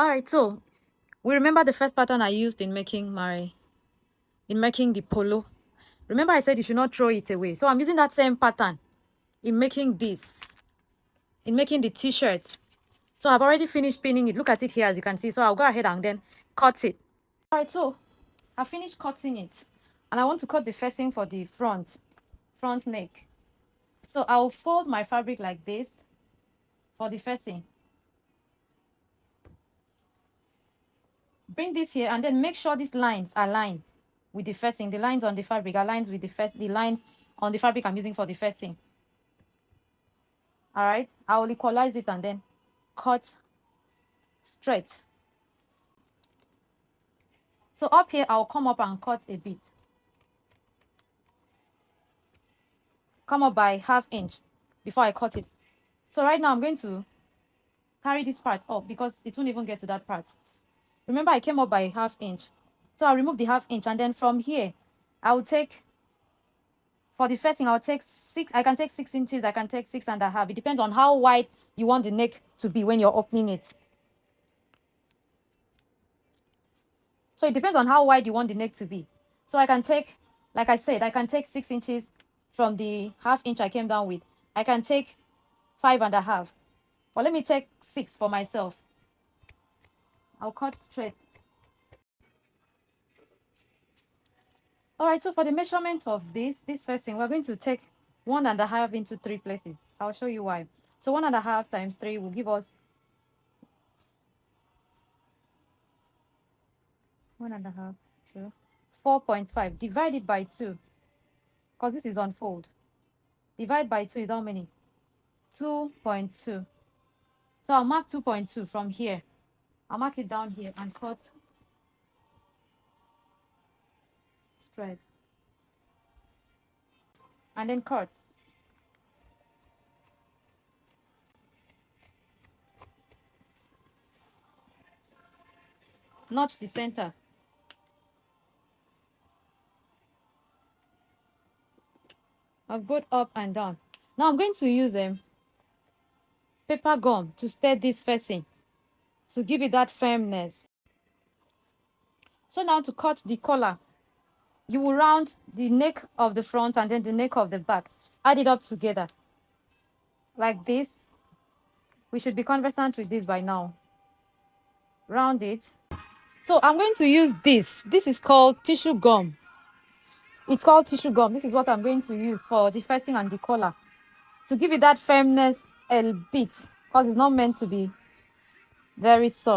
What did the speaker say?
All right, so we remember the first pattern I used in making the polo. Remember I said you should not throw it away. So I'm using that same pattern in making the t-shirt. So I've already finished pinning it. Look at it here as you can see. So I'll go ahead and then cut it. All right, so I finished cutting it and I want to cut the facing for the front neck. So I'll fold my fabric like this for the facing. Bring this here and then make sure these lines align with the facing. The lines on the fabric aligns with the lines on the fabric I'm using for the facing. All right, I will equalize it and then cut straight. So up here, I'll come up and cut a bit. Come up by ½ inch before I cut it. So right now I'm going to carry this part up because it won't even get to that part. Remember I came up by ½ inch. So I'll remove the ½ inch and then from here, I'll take, for the first thing, I'll take 6, I can take 6 inches, I can take 6.5. It depends on how wide you want the neck to be when you're opening it. So it depends on how wide you want the neck to be. So I can take, like I said, I can take 6 inches from the ½ inch I came down with. I can take 5.5. But let me take 6 for myself. I'll cut straight. All right, so for the measurement of this first thing, we're going to take 1.5 into 3 places. I'll show you why. So 1.5 times 3 will give us 1.5, 2, 4.5. Divide it by 2, because this is unfold. Divide by 2 is how many? 2.2. So I'll mark 2.2 from here. I'll mark it down here and cut straight. And then cut. Notch the center. Of both up and down. Now I'm going to use paper gum to stir this facing to give it that firmness. So now to cut the collar, you will round the neck of the front and then the neck of the back. Add it up together like this. We should be conversant with this by now. Round it. So I'm going to use this. This is called tissue gum. It's called tissue gum. This is what I'm going to use for the facing and the collar to give it that firmness a bit, because it's not meant to be very soft.